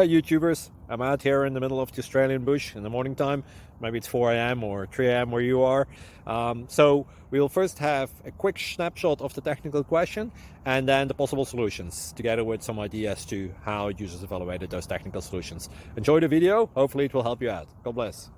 Hi YouTubers, I'm out here in the middle of the Australian bush in the morning time. Maybe it's 4 a.m. or 3 a.m. where you are. So we'll first have a quick snapshot of the technical question and then the possible solutions, together with some ideas to how users evaluated those technical solutions. Enjoy the video, hopefully it will help you out. God bless.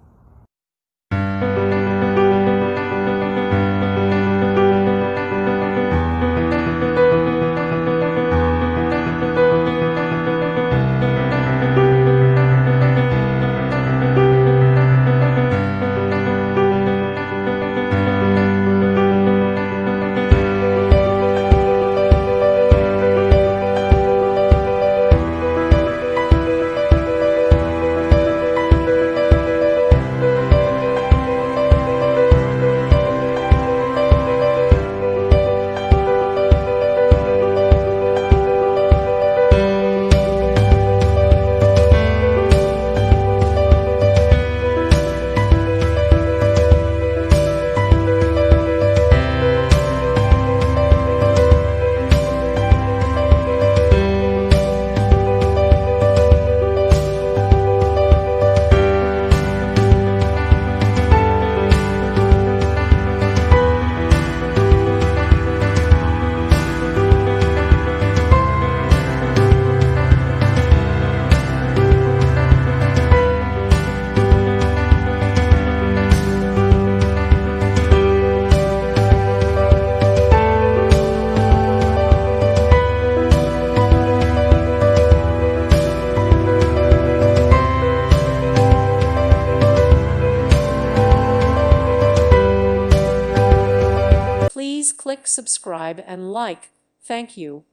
Please click subscribe and like. Thank you.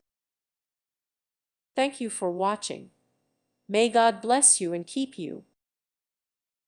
Thank you for watching. May God bless you and keep you.